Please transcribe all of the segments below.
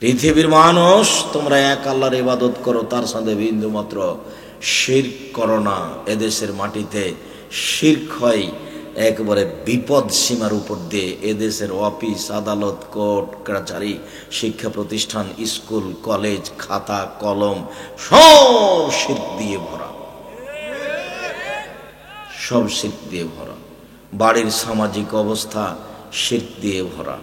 পৃথিবীর মানুষ, তোমরা এক আল্লাহর ইবাদত করো, তার সাথে বিন্দু মাত্র শিরক করো না। এদেশের মাটিতে শিরক হয় একেবারে বিপদ সীমার উপর দিয়ে। এদেশের অফিস আদালত, কোর্ট কাছারি, শিক্ষা প্রতিষ্ঠান, স্কুল কলেজ, খাতা কলম সব শিরক দিয়ে ভরা, সব শিরক দিয়ে ভরা। বাড়ির সামাজিক অবস্থা শিরক দিয়ে ভরা।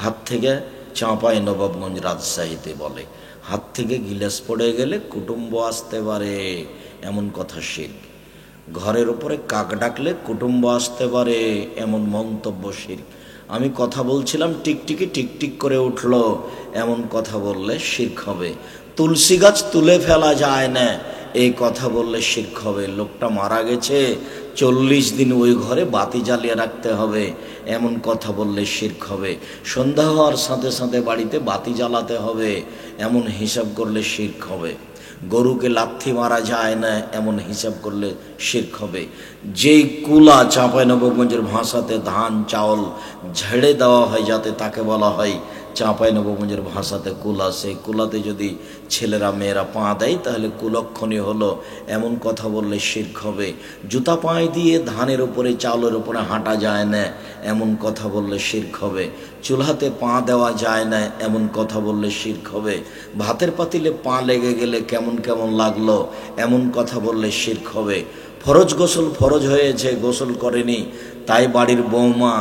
হাত থেকে চাঁপাই নবাবগঞ্জ রাজশাহীতে বলে, হাত থেকে গিলাস পড়ে গেলে কুটুম্ব আসতে পারে, এমন কথা শিরক। ঘরের উপরে কাক ডাকলে কুটুম্ব আসতে পারে, এমন মন্তব্য শিরক। আমি কথা বলছিলাম, টিকটিকি টিকটিক করে উঠলো, এমন কথা বললে শিরক হবে। তুলসী গাছ তুলে ফেলা যায় না, এই কথা বললে শিরক হবে। লোকটা মারা গেছে, 40 দিন ওই ঘরে বাতি জ্বালিয়ে রাখতে হবে, এমন কথা বললে শিরক হবে। সন্ধ্যা হওয়ার সাথে সাথে বাড়িতে বাতি জ্বালাতে হবে, এমন হিসাব করলে শিরক হবে। গরুকে লাথি মারা যায় না, এমন হিসাব করলে শিরক হবে। যেই কুলা চাঁপাইনবাবগঞ্জের ভাষাতে ধান চাউল ঝেড়ে দেওয়া হয়, যাতে তাকে বলা হয় চাঁপাইনবাবগঞ্জের ভাষাতে কুলা, সেই কুলাতে যদি ছেলেরা মেয়েরা পা দেয় তাহলে কুলক্ষণী হলো, এমন কথা বললে শিরক হবে। জুতা পায়ে দিয়ে ধানের উপরে চাউলের উপরে হাঁটা যায় না, এমন কথা বললে শিরক হবে। চুলাতে পা দেওয়া যায় না, এমন কথা বললে শিরক হবে। ভাতের পাতিলে পা লেগে গেলে কেমন কেমন লাগলো, এমন কথা বললে শিরক হবে। ফরজ গোসল ফরজ হয়েছে, গোসল করেনি, তাই বাড়ির বৌমা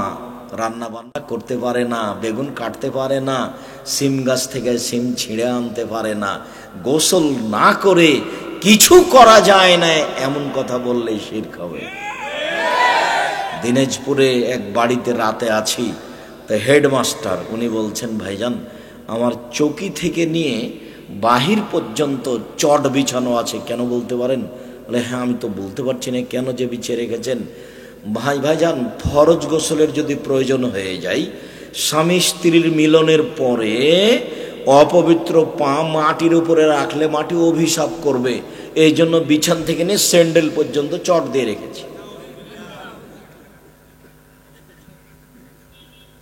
রান্না বান্না করতে পারে না, বেগুন কাটতে পারে না, সিম গাছ থেকে সিম ছিঁড়ে আনতে পারে না, গোসল না করে কিছু করা যায় না, এমন কথা বললে শিরক হবে। দিনাজপুরে এক বাড়িতে রাতে আছি, তো হেডমাস্টার উনি বলছেন, ভাইজান আমার চৌকি থেকে নিয়ে বাহির পর্যন্ত চট বিছানো আছে, কেন বলতে পারেন? বলে হ্যাঁ আমি তো বলতে পারছি না কেন যে বিছিয়ে রেখেছেন। ভাইজান ফরজ গোসলের যদি প্রয়োজন হয়ে যায়, স্বামী স্ত্রীর মিলনের পরে অপবিত্র পা মাটির উপরে রাখলে মাটি অভিশাপ করবে, এই জন্য বিছান থেকে নিয়ে স্যান্ডেল পর্যন্ত চট দিয়ে রেখেছি।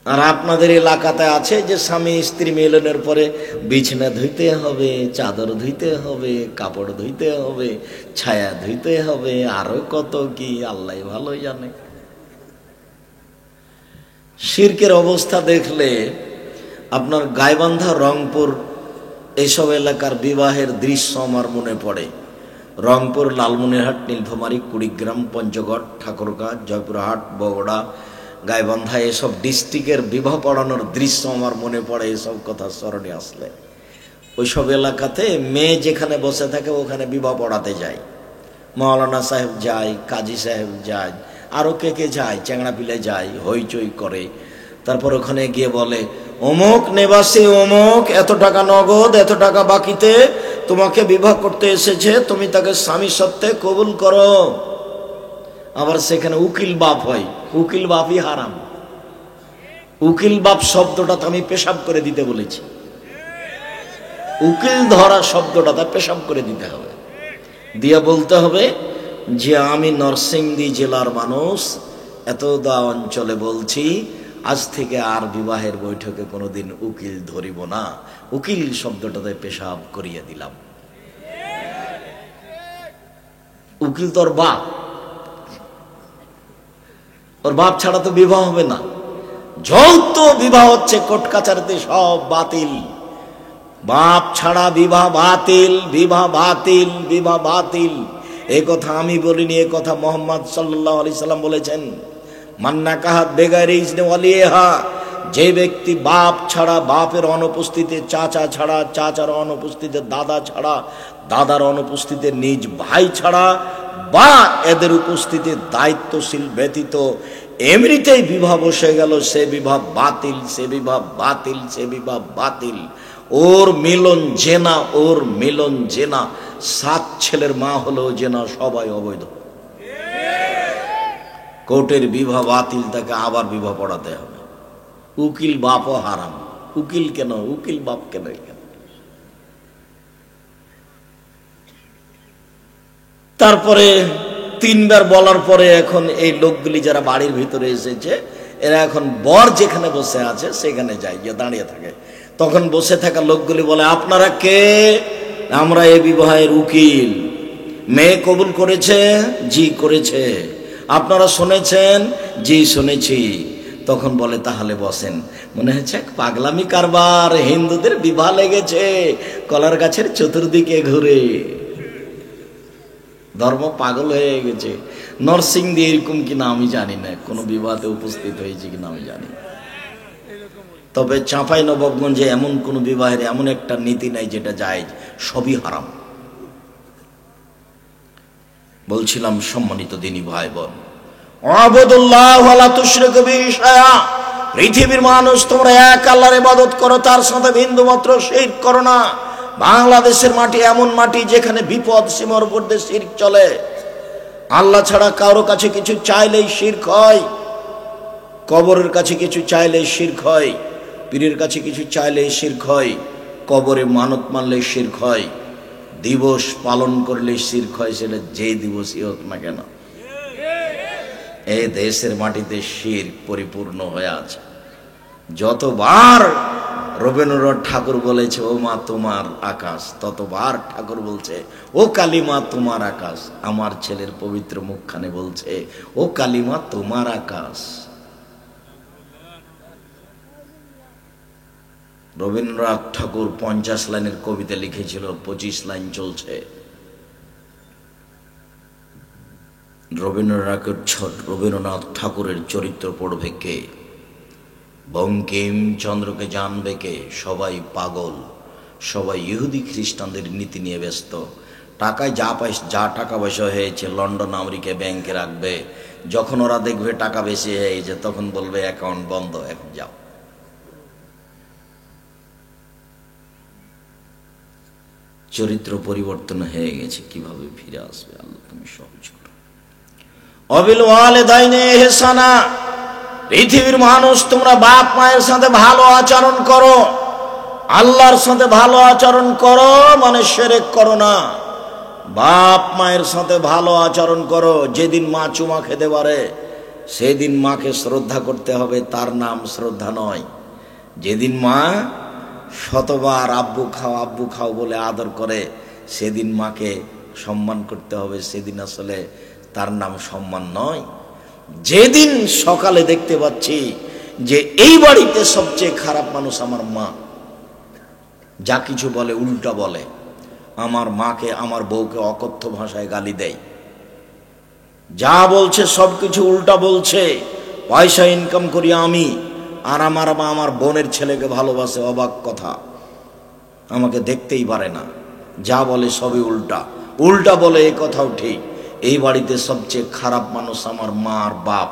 আর আপনাদের এলাকাতে আছে যে স্বামী স্ত্রী মিলনের পরে বিছানা ধুইতে হবে, চাদর ধুইতে হবে, কাপড় ধুইতে হবে, ছায়া ধুইতে হবে, আরো কত কি আল্লাহ ভালো জানে। শিরকের অবস্থা দেখলে আপনার গাইবান্ধা, রংপুর এইসব এলাকার বিবাহের দৃশ্য আমার মনে পড়ে। রংপুর, লালমনিরহাট, নীলফামারী, কুড়িগ্রাম, পঞ্চগড়, ঠাকুরগাঁ, জয়পুরহাট, বগুড়া, গাইবান্ধা এসব ডিস্ট্রিক্টের বিবাহ পড়ানোর দৃশ্য আমার মনে পড়ে। এসব কথা স্মরণে আসলে ওইসব এলাকাতে মেয়ে যেখানে বসে থাকে ওখানে বিবাহ পড়াতে যায়, মাওলানা সাহেব যায়, কাজী সাহেব যায়, আরো কে কে যায়, চ্যাংড়া পিলে যায়, হইচই করে। তারপর ওখানে গিয়ে বলে, অমুক নিবাসী অমুক এত টাকা নগদ, এত টাকা বাকিতে তোমাকে বিবাহ করতে এসেছে, তুমি তাকে স্বামী সত্ত্বে কবুল করো। আবার সেখানে উকিল বাপ হয়, উকিল বাপই হারাম। উকিল বাপ শব্দটা তো আমি পেশাব করে দিতে বলেছি, উকিল ধরা শব্দটা তা পেশাব করে দিতে হবে, দিয়ে বলতে হবে যে আমি নরসিংদী জেলার মানুষ, এতদা অঞ্চলে বলছি, আজ থেকে আর বিবাহের বৈঠকে কোনোদিন উকিল ধরিব না, উকিল শব্দটাতে পেশাব করিয়ে দিলাম। উকিল তোর বাপ, ওর বাপ ছাড়া তো বিবাহ হবে না। যৌথ বিবাহ হচ্ছে কোর্ট কাছারিতে সব বাতিল, বাপ ছাড়া বিবাহ বাতিল, বিবাহ বাতিল, বিবাহ বাতিল। এই কথা আমি বলিনি, এই কথা মোহাম্মদ সাল্লাল্লাহু আলাইহি সাল্লাম বলেছেন। মান্না কাহাত বেগাইরে ইজনে ওয়ালিহা, যে ব্যক্তি বাপ ছাড়া, বাপের অনুপস্থিতিতে, চাচা ছাড়া, চাচার অনুপস্থিতিতে, দাদা ছাড়া, দাদার অনুপস্থিতিতে, নিজ ভাই ছাড়া বা এদের উপস্থিতিতে দায়িত্বশীল ব্যতীত এমনিতেই বিবাহ বসে গেল, সে বিবাহ বাতিল, সে বিবাহ বাতিল, সে বিবাহ বাতিল। ওর মিলন জেনা, ওর মিলন জেনা। 7 ছেলের মা হলেও জেনা, সবাই অবৈধ। কোর্টের বিবাহ বাতিল, তাকে আবার বিবাহ পড়াতে হবে। উকিল বাপও হারাম। উকিল কেন? উকিল বাপ কেন? তারপরে 3 বার বলার পরে এখন এই লোকগুলি যারা বাড়ির ভিতরে এসেছে, এরা এখন বর যেখানে বসে আছে সেখানে যায়, গিয়ে দাঁড়িয়ে থাকে। তখন বসে থাকা লোকগুলি বলে, আপনারা কে? আমরা এ বিবাহের উকিল। মেয়ে কবুল করেছে? জি করেছে। আপনারা শুনেছেন? জি শুনেছি। তখন বলে, তাহলে বসেন। মনে হচ্ছে এক পাগলামি কারবার, হিন্দুদের বিবাহ লেগেছে কলার গাছের চতুর্দিকে ঘুরে, ধর্ম পাগল হয়ে গেছে। নরসিংদী এরকম কিনা আমি জানি না, কোনো বিবাহতে উপস্থিত হয়েছে কিনা আমি জানি না। তবে চাঁপাই নবাবগঞ্জে এমন কোন বিবাহের এমন একটা নীতি নাই যেটা জায়েজ, সবই হারাম। বলছিলাম সম্মানিত দিনী ভাই বোন, আবুদুল্লাহ ওয়ালা তুশরিকু বিহি শাইআ, পৃথিবীর মানুষ তোমরা এক আল্লাহর ইবাদত করো, তার সাথে বিন্দু মাত্র শিরক করো না। বাংলাদেশের মাটি এমন মাটি যেখানে বিপদ সীমার উপর দিয়ে শিরক চলে। আল্লাহ ছাড়া কারো কাছে কিছু চাইলেই শিরক হয়, কবরের কাছে কিছু চাইলেই শিরক হয়, পীরের কাছে কিছু চাইলেই শিরক হয়, কবরে মানত মানলে শিরক হয়, দিবস পালন করলে শিরক হয়, সেটা যে দিবসই হোক না কেন। এই দেশের মাটিতে শিরক পরিপূর্ণ হয়ে আছে। যতবার রবীন্দ্রনাথ ঠাকুর বলেছে ও মা তোমার আকাশ, ততবার ঠাকুর বলছে ও কালিমা তোমার আকাশ। আমার ছেলের পবিত্র মুখখানে বলছে ও কালিমা তোমার আকাশ। রবীন্দ্রনাথ ঠাকুর 50 লাইনের কবিতা লিখেছিল, 25 লাইন চলছে। রবীন্দ্রনাথ ঠাকুরের চরিত্র পড়বে কে? বঙ্কিমচন্দ্রকে জানবে কে? সবাই পাগল, সবাই ইহুদি খ্রিস্টানদের নীতি নিয়ে ব্যস্ত। টাকায় যা টাকা পয়সা হয়েছে লন্ডন আমেরিকা ব্যাংকে রাখবে, যখন ওরা দেখবে টাকা বেশি হয়েছে তখন বলবে অ্যাকাউন্ট বন্ধ, এখন যাও। চরিত্র পরিবর্তন হয়ে গেছে, কিভাবে ফিরে আসবে? আল্লাহ তুমি সহজ করো। অবিল ওয়ালিদাইনি ইহসানা, পৃথিবীর মানুষ তোমরা বাপ মায়ের সাথে ভালো আচরণ করো। আল্লাহর সাথে ভালো আচরণ করো মানে শিরক করো না। বাপ মায়ের সাথে ভালো আচরণ করো। যেদিন মা চুমা খেতে পারে সেদিন মাকে শ্রদ্ধা করতে হবে, তার নাম শ্রদ্ধা নয়। যেদিন মা শতবার আব্বু খাও বলে আদর করে সেদিন মাকে সম্মান করতে হবে, সেদিন আসলে তার নাম সম্মান নয়। যেদিন সকালে দেখতে পাচ্ছি যে এই বাড়িতে সবচেয়ে খারাপ মানুষ আমার মা, যা কিছু বলে উল্টা বলে, আমার মাকে আমার বউকে অকথ্য ভাষায় গালি দেয়, যা বলছে সবকিছু উল্টা বলছে, পয়সা ইনকাম করি আমি, আর আমার মা আমার বোনের ছেলেকে ভালোবাসে, অবাক কথা, আমাকে দেখতেই পারে না, যা বলে সবই উল্টা বলে, এই কথাও ঠিক। এই বাড়িতে সবচেয়ে খারাপ মানুষ আমার মা আর বাপ।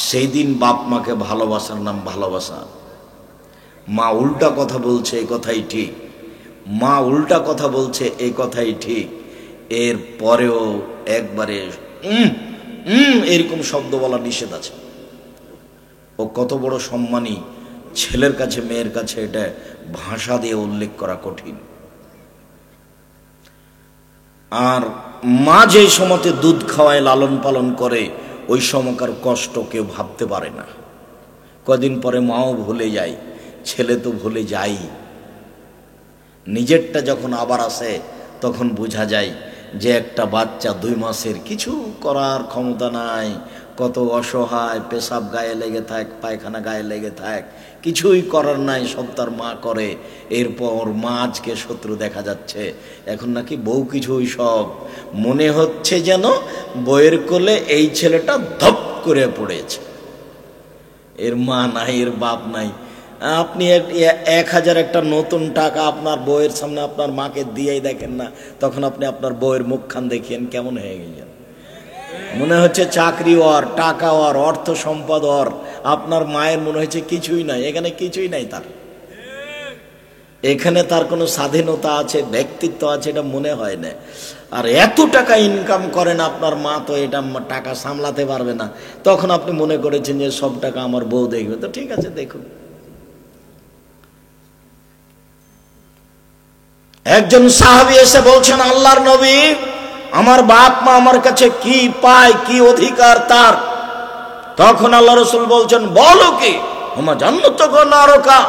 সেই দিন বাপ মাকে ভালোবাসার নাম ভালোবাসা। মা উল্টা কথা বলছে এই কথাই ঠিক, মা উল্টা কথা বলছে এই কথাই ঠিক, এর পরেও একবারে এরকম শব্দ বলা নিষেধ আছে। ও কত বড় সম্মানী, ছেলের কাছে মেয়ের কাছে এটা ভাষা দিয়ে উল্লেখ করা কঠিন। আর মা যে সময়তে দুধ খাওয়ায় লালন পালন করে ওই সময়কার কষ্ট কেউ ভাবতে পারে না। কদিন পরে মাও ভুলে যায়, ছেলে তো ভুলে যাই। নিজেরটা যখন আবার আসে তখন বোঝা যায় যে একটা বাচ্চা 2 মাসের, কিছু করার ক্ষমতা নাই, কত অসহায়, পেশাব গায়ে লেগে থাক, পায়খানা গায়ে লেগে থাক, কিছুই করার নাই, সব তার মা করে। এরপর মা আজকে শত্রু দেখা যাচ্ছে, এখন নাকি বউ কিছুই সব। মনে হচ্ছে যেন বইয়ের কোলে এই ছেলেটা ধপ করে পড়েছে, এর মা নাই, এর বাপ নাই। আপনি 1000 একটা নতুন টাকা আপনার বউয়ের সামনে আপনার মাকে দিয়েই দেখেন না, তখন আপনি আপনার বউয়ের মুখখান দেখেন কেমন হয়ে গেছেন। মনে হচ্ছে চাকরি ওর, টাকা ওর, অর্থ সম্পদ ওর, আপনার মায়ের মনে হচ্ছে কিছুই নাই। এখানে কিছুই নাই তার, এখানে তার কোনো স্বাধীনতা আছে, ব্যক্তিত্ব আছে, এটা মনে হয় না। আর এত টাকা ইনকাম করেন আপনার মা, তো এটা টাকা সামলাতে পারবে না। তখন আপনি মনে করেছেন যে সব টাকা আমার বউ দেখবে, তো ঠিক আছে দেখুন। একজন সাহাবী এসে বলছেন, আল্লাহর নবী, আমার বাপ মা আমার কাছে কি পায়, কি অধিকার তার? তখন আল্লাহ রাসূল বলছেন, বলো কি? হুমা জান্নাতুকা নারুকা,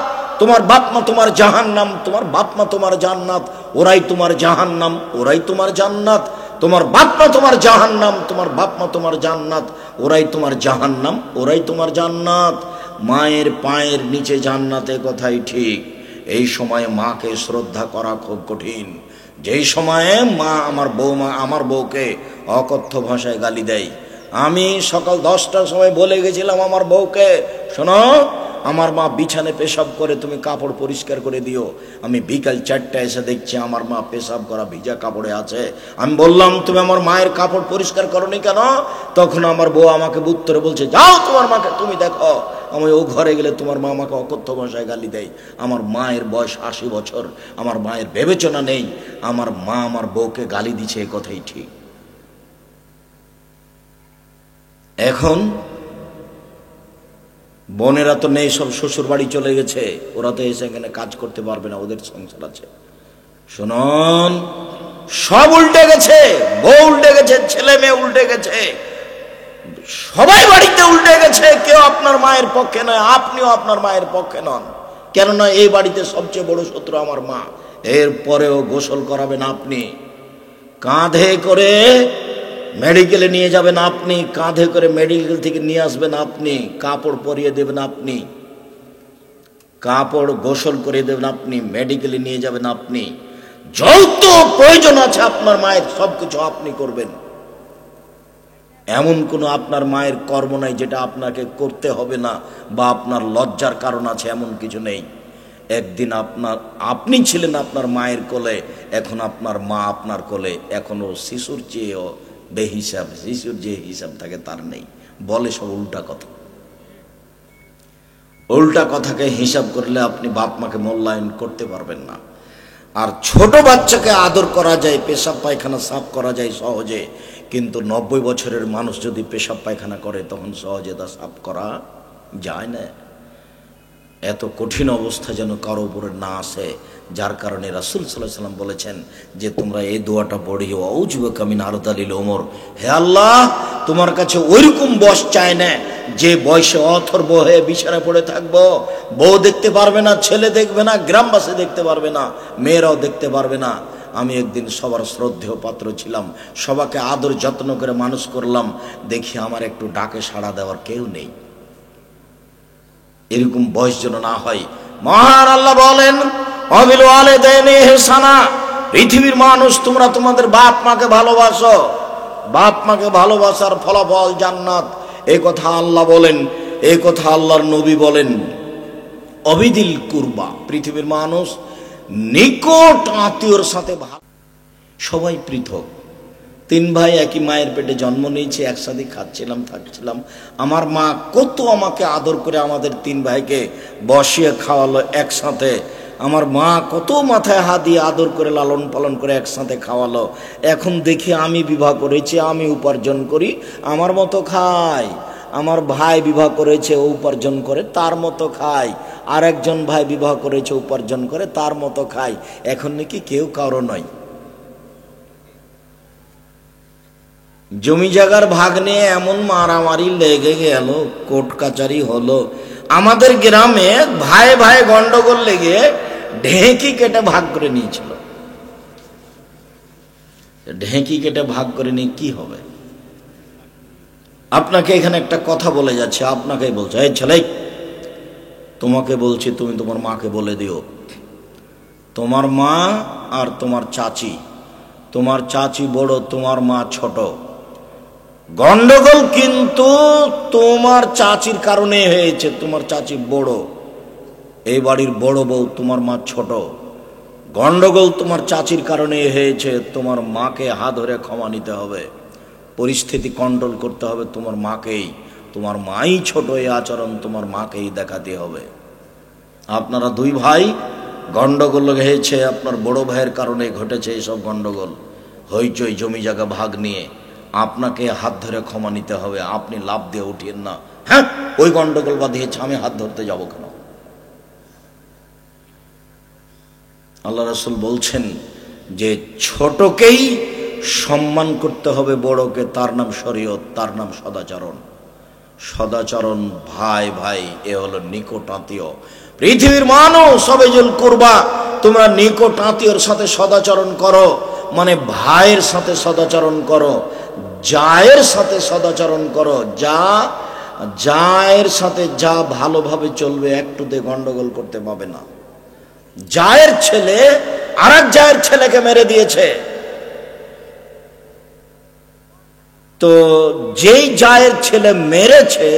তোমার বাপ মা তোমার জাহান্নাম, তোমার বাপ মা তোমার জান্নাত, ওরাই তোমার জাহান্নাম, ওরাই তোমার জান্নাত। তোমার বাপ মা তোমার জাহান্নাম, তোমার বাপ মা তোমার জান্নাত, ওরাই তোমার জাহান্নাম, ওরাই তোমার জান্নাত। মায়ের পায়ের নিচে জান্নাতে, কথাই ঠিক। এই সময়ে মাকে শ্রদ্ধা করা খুব কঠিন। যেই সময়ে মা আমার বউকে অকথ্য ভাষায় গালি দেয়। আমি সকাল 10টার সময় বলে গেছিলাম আমার বউকে, শোনো, আমার মা বিছানে পেশাব করে, তুমি কাপড় পরিষ্কার করে দিও। আমি বিকাল 4টায় এসে দেখছি আমার মা পেশাব করা ভিজা কাপড়ে আছে। আমি বললাম, তুমি আমার মায়ের কাপড় পরিষ্কার করোনি কেন? তখন আমার বউ আমাকে উত্তরে বলছে, যাও তোমার মাকে তুমি দেখো। আমি ও ঘরে গেলে তোমার মা আমাকে অকথ্য ভাষায় গালি দেয়। আমার মায়ের বয়স 80 বছর, আমার মায়ের বিবেচনা নেই। আমার মা আমার বউকে গালি দিচ্ছে, এ কথাই ঠিক। এখন বোনেরা তো নেই, সব শ্বশুর বাড়ি চলে গেছে, ওরা তো এসে এখানে কাজ করতে পারবে না, ওদের সংসার আছে। শুনুন, সব উল্টে গেছে, বউ উল্টে গেছে, ছেলে মেয়ে উল্টে গেছে, সবাই বাড়িতে উল্টে গেছে। কেউ আপনার মায়ের পক্ষে নয়, আপনিও আপনার মায়ের পক্ষে নন। কেননা এই বাড়িতে সবচেয়ে বড় শত্রু আমার মা। এরপরেও গোসল করাবেন আপনি, কাঁধে করে মেডিকেলে নিয়ে যাবেন আপনি, কাঁধে করে মেডিকেল থেকে নিয়ে আসবেন আপনি, কাপড় পরিয়ে দেবেন আপনি, কাপড় গোসল করে দেবেন আপনি, মেডিকেলে নিয়ে যাবেন আপনি। যত প্রয়োজন আছে আপনার মায়ের সবকিছু আপনি করবেন। এমন কোনো আপনার মায়ের কর্ম নাই যেটা আপনাকে করতে হবে না বা আপনার লজ্জার কারণ আছে, এমন কিছু নেই। একদিন আপনি ছিলেন আপনার মায়ের কোলে, এখন আপনার মা আপনার কোলে। এখনো শিশুর চেয়েও বেহিসাব, শিশুর যে হিসাব থাকে তার নেই। বলে সব উল্টা কথা। উল্টা কথাকে হিসাব করলে আপনি বাপ মাকে মূল্যায়ন করতে পারবেন না। আর ছোট বাচ্চাকে আদর করা যায়, পেশাব পায়খানা সাফ করা যায় সহজে, কিন্তু 90 বছরের মানুষ যদি পেশাব পায়খানা করে তখন সহজে তা সাফ করা যায় না। এত কঠিন অবস্থা যেন কারো উপরে না আসে, যার কারণে রাসূল সাল্লাল্লাহু আলাইহি ওয়াসাল্লাম বলেছেন যে তোমরা এই দোয়াটা পড়িও, আউযু বিকা মিন আরদালিল উমর। হে আল্লাহ, তোমার কাছে ওইরকম বয়স চাই না যে বয়সে অথর্ব হয়ে বিছানায় পড়ে থাকবো, বউ দেখতে পারবে না, ছেলে দেখবে না, গ্রামবাসী দেখতে পারবে না, মেয়েরাও দেখতে পারবে না। আমি একদিন সবার শ্রদ্ধেয় পাত্র ছিলাম, সবাকে আদর যত্ন করে মানুষ করলাম, দেখি আমার একটু ডাকে সাড়া দেওয়ার কেউ নেই। এরকম বয়স যেন না হয়। মহান আল্লাহ বলেন, অবিল ওয়ালিদাইনি ইহসানা, পৃথিবীর মানুষ তোমরা তোমাদের বাপ মাকে ভালোবাসো, বাপ মাকে ভালোবাসার ফলাফল জান্নাত। এই কথা আল্লাহ বলেন, এই কথা আল্লাহর নবী বলেন। অবিদিল কুরবা, পৃথিবীর মানুষ নিকট আত্মীয়র সাথে সবাই পৃথক। 3 ভাই একই মায়ের পেটে জন্ম নিয়েছে, একসাথে খাচ্ছিলাম থাকছিলাম। আমার মা কত আমাকে আদর করে আমাদের 3 ভাইকে বসিয়ে খাওয়ালো একসাথে। আমার মা কত মাথায় হাত দিয়ে আদর করে লালন পালন করে একসাথে খাওয়ালো। এখন দেখি আমি বিবাহ করেছি, আমি উপার্জন করি, আমার মতো খাই। আমার ভাই বিবাহ করেছে, ও উপার্জন করে তার মতো খাই। আর একজন ভাই বিবাহ করেছে, উপার্জন করে তার মতো খাই। এখন নাকি কেউ কারো নয়। জমি জায়গার ভাগ নিয়ে এমন মারামারি লেগে গেল, কোর্ট কাচারি হলো। আমাদের গ্রামে ভাই ভাই গন্ডগোল লেগে ঢেঁকি কেটে ভাগ করে নিয়েছিল। ঢেঁকি কেটে ভাগ করে নিয়ে কি হবে? আপনাকে এখানে একটা কথা বলে যাচ্ছে, আপনাকেই বলছে, এই ছেলে, তোমাকে বলছি, তুমি তোমার মাকে বলে দিও, তোমার মা আর তোমার চাচি, তোমার চাচি বড়, তোমার মা ছোট। গন্ডগোল কিন্তু তোমার চাচির কারণে হয়েছে, তোমার চাচি বড়, এই বাড়ির বড় বউ, তোমার মা ছোট। গন্ডগোল তোমার চাচির কারণে হয়েছে, তোমার মাকে হাত ধরে ক্ষমা নিতে হবে, পরিস্থিতি কন্ট্রোল করতে হবে তোমার মাকেই। তোমার মাই ছোট, এই আচরণ তোমার মাকেই দেখাতে হবে। আপনারা 2 ভাই গন্ডগোল হয়েছে, আপনার বড় ভাইয়ের কারণে ঘটেছে এইসব গন্ডগোল, হইচই জমি জায়গা ভাগ নিয়ে। আপনাকে হাত ধরে ক্ষমা নিতে হবে, আপনি লাভ দিয়ে উঠিয়েন না, হ্যাঁ ওই গন্ডগোল বাঁধিয়েছে, আমি হাত ধরতে যাব কেন? আল্লাহ রাসূল বলছেন যে ছোটকেই সম্মান করতে হবে, বড়কে, তার নাম শরীয়ত, তার নাম সদাচরণ। সদাচরণ ভাই ভাই, এ হলো নিকট আত্মীয়। পৃথিবীর মানুষ সবেজুল কুরবা, তোমরা নিকট আত্মীয়র সাথে সদাচরণ করো, মানে ভাইয়ের সাথে সদাচরণ করো, জায়ের সাথে সদাচরণ করো। জায়ের সাথে যা ভালোভাবে চলবে, একটুতে গন্ডগোল করতে পাবে না। জায়ের ছেলে আরেক জায়ের ছেলেকে মেরে দিয়েছে, তো যেই জায়ের ছেলে মেরেছে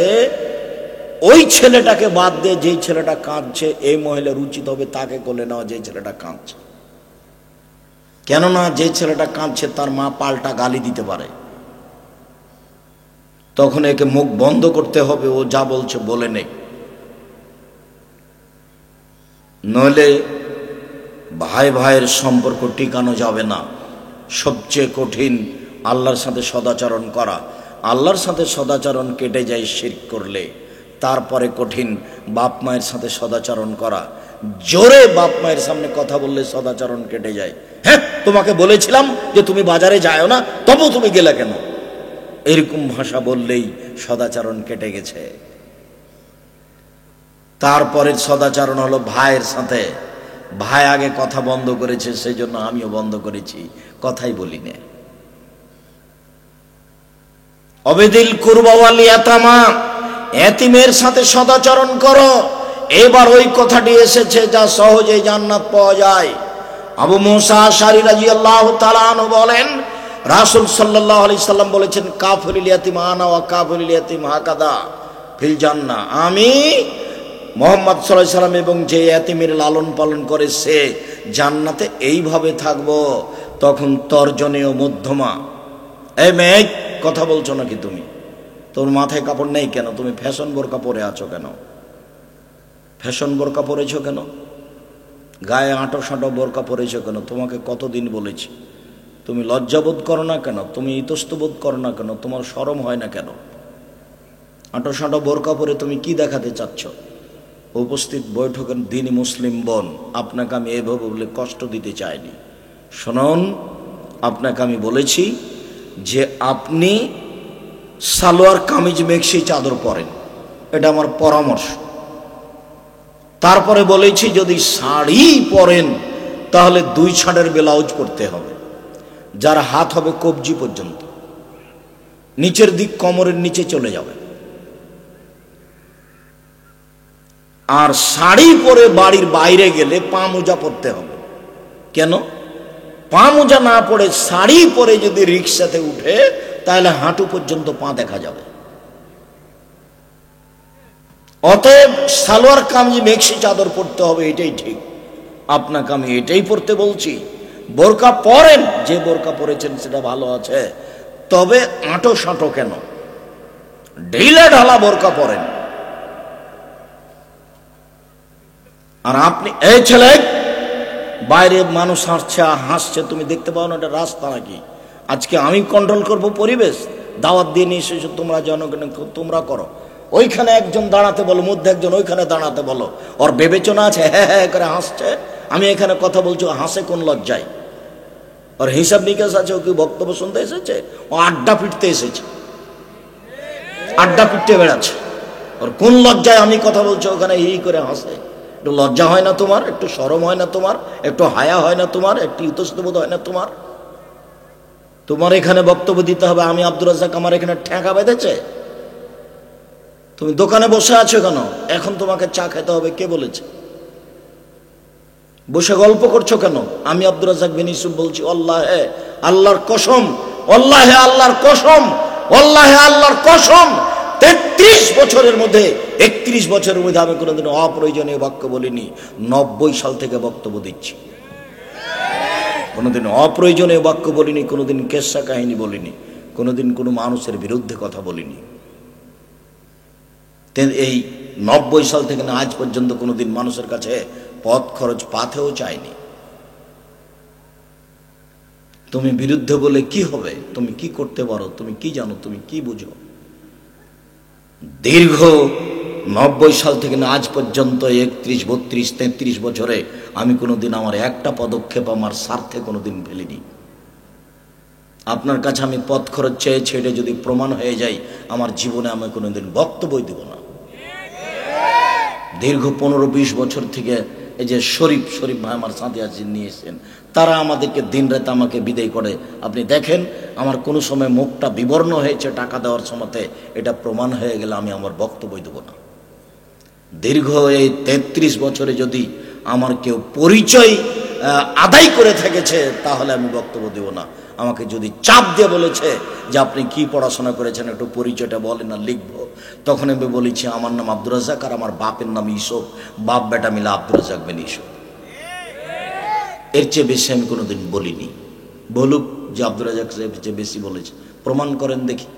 ওই ছেলেটাকে বাদ দিয়ে যেই ছেলেটা কাঁদছে, এই মহিলার উচিত হবে তাকে কোলে নেওয়া, যেই ছেলেটা কাঁদছে। কেননা যে ছেলেটা কাঁদছে তার মা পাল্টা গালি দিতে পারে, তখন একে মুখ বন্ধ করতে হবে, ও যা বলছে বলে নেই। নইলে ভাই ভাইয়ের সম্পর্ক টিকানো যাবে না। সবচেয়ে কঠিন আল্লাহর সাথে সদাচরণ করা। আল্লাহর সাথে সদাচরণ কেটে যায় শিরক করলে। তারপরে কঠিন বাপ মায়ের সাথে সদাচরণ করা। জোরে বাপ মায়ের সামনে কথা বললে সদাচরণ কেটে যায়। হ্যাঁ, তোমাকে বলেছিলাম যে তুমি বাজারে যাও না, তবু তুমি গেলে কেন? এরকম ভাষা বললেই সদাচরণ কেটে গেছে। তারপরে সদাচরণ হলো ভাইয়ের সাথে। ভাই আগে কথা বন্ধ করেছে, সেই জন্য আমিও বন্ধ করেছি, কথাই বলি না। অবেদিল কুরবা ওয়াল ইয়াতামা, এতিমের সাথে সদাচরণ করো। এবার ওই কথাটি এসেছে যা সহজেই জান্নাত পাওয়া যায়। আবু মুসা আশআরী রাদিয়াল্লাহু তাআলা আনহু বলেন, রাসূল সাল্লাল্লাহু আলাইহি সাল্লাম বলেছেন, কাফিরুল ইয়াতিম আনা ওয়া কাফিরুল ইয়াতিম হাকাদা ফিল জান্নাহ। আমি মুহাম্মদ সাল্লাল্লাহু আলাইহি সাল্লাম এবং যে ইয়াতিমের লালন পালন করে সে জান্নাতে এইভাবে থাকবো। তখন তর্জনীয় মধ্যমা, এই মেয়ে কথা বলছো নাকি তুমি? তোর মাথায় কাপড় নেই কেন? তুমি ফ্যাশন বোরকা পরে আছো কেন? ফ্যাশন বোরকা পরেছো কেন? গায়ে আঁটো সাঁটো বোরকা পরেছো কেন? তোমাকে কতদিন বলেছি? তুমি লজ্জাবোধ করো না কেন? তুমি ইতস্তবোধ করো না কেন? তোমার শরম হয় না কেন? আঁটো সাঁটো বোরকা পরে তুমি কি দেখাতে চাচ্ছ? উপস্থিত বৈঠকের দিনই মুসলিম বোন, আপনাকে আমি এভাবে বলে কষ্ট দিতে চাইনি। শুনুন, আপনাকে আমি বলেছি যে আপনি সালোয়ার কামিজ মেক্সি চাদর পরেন, এটা আমার পরামর্শ। তারপরে বলেছি যদি শাড়ি পরেন তাহলে 2 ছাড়ের ব্লাউজ পরতে হবে, যার হাত হবে কবজি পর্যন্ত, নিচের দিক কোমরের নিচে চলে যাবে। আর শাড়ি পরে বাড়ির বাইরে গেলে পা মোজা পরতে হবে। কেন? পা মোজা না পরে শাড়ি পরে যদি রিক্সাতে উঠে তাহলে হাঁটু পর্যন্ত পা দেখা যাবে। অতএব সালোয়ার কামিজ মেক্সি চাদর পরতে হবে, এটাই ঠিক। আপনাকে আমি এটাই পরতে বলছি। বোরকা পরেন, যে বোরকা পরেছেন সেটা ভালো আছে, তবে আঁটো সাঁটো কেন, ঢিলা ঢালা বোরকা পরেন। আর আপনি, এই ছেলে, বাইরে মানুষ হাসছে, তুমি দেখতে পাও না এটা রাস্তা নাকি? আজকে আমি কন্ট্রোল করব পরিবেশ। দাওয়াত দিয়ে নিয়ে এসেছো তোমরা, জনগণ তোমরা করো। ওইখানে একজন দাঁড়াতে বলো, মধ্যে একজন ওইখানে দাঁড়াতে বলো। ওর বিবেচনা আছে, হ্যাঁ হ্যাঁ করে হাসছে, আমি এখানে কথা বলছি, হাসে কোন লজ্জায়? ওর হিসাব নিকাশ আছে, ও কি বক্তব্য শুনতে এসেছে? ও আড্ডা পিটতে এসেছে, আড্ডা পিটতে বেড়াচ্ছে। ওর কোন লজ্জায় আমি কথা বলছি ওখানে হি করে হাসে? একটু লজ্জা হয় না তোমার? একটু শরম হয় না তোমার? একটু হায়া হয় না তোমার? একটু ইতস্তবোধ হয় না তোমার? তোমার এখানে বক্তব্য দিতে হবে, আমি আব্দুর রাজ্জাক আমার এখানে ঠেকা বেঁধেছে? তুমি দোকানে বসে আছো কেন? এখন তোমাকে চা খেতে হবে, কে বলেছে? বসে গল্প করছো কেন? আমি আব্দুর রাজ্জাক বিন ইউসুফ বলছি, আল্লাহে আল্লাহর কসম, আল্লাহে আল্লাহর কসম, আল্লাহে আল্লাহর কসম, 33 বছরের মধ্যে 31 বছরের মধ্যে আমি কোনোদিন অপ্রয়োজনীয় বাক্য বলিনি। 90 সাল থেকে বক্তব্য দিচ্ছি, কোনোদিন অপ্রয়োজনীয় বাক্য বলিনি, কোনোদিন কেসা কাহিনী বলিনি, কোনোদিন কোনো মানুষের বিরুদ্ধে কথা বলিনি। এই 90 সাল থেকে না আজ পর্যন্ত কোনোদিন মানুষের কাছে পথ খরচ পাথেও চাইনি। তুমি বিরুদ্ধে বলে কি হবে? তুমি কি করতে পারো? তুমি কি জানো? তুমি কি বুঝো? দীর্ঘ 90 সাল থেকে না আজ পর্যন্ত 31, 32, 33 বছরে আমি কোনোদিন আমার একটা পদক্ষেপ আমার স্বার্থে কোনোদিন ফেলিনি। আপনার কাছে আমি পথ খরচ চেয়েছি, এটা যদি প্রমাণ হয়ে যায় আমার জীবনে আমি কোনোদিন বক্তব্য দিব না। দীর্ঘ 15-20 বছর থেকে এই যে শরীফ ভাই আমার সাথে আছেন নিয়েছেন, তারা আমাদেরকে দিন রাত আমাকে বিদায় করে। আপনি দেখেন আমার কোনো সময় মুখটা বিবর্ণ হয়েছে টাকা দেওয়ার সময়তে, এটা প্রমাণ হয়ে গেলে আমি আমার বক্তব্য দেব না। দীর্ঘ এই 33 বছরে যদি আমার কেউ পরিচয় আদায় করে থেকেছে তাহলে আমি বক্তব্য দেব না। আমাকে যদি চাপ দিয়ে বলেছে যে আপনি কি পড়াশোনা করেছেন একটু পরিচয়টা বলেন না, লিখবো, তখন আমি বলেছি আমার নাম আব্দুর রাজ্জাক আর আমার বাপের নাম ইউসুফ, বাপ বেটা মিলে আব্দুর রাজ্জাক বিন ইউসুফ। এর চেয়ে বেশি আমি কোনোদিন বলিনি। বলুক যে আব্দুর রাজ্জাক চেয়ে বেশি বলেছে, প্রমাণ করেন দেখি।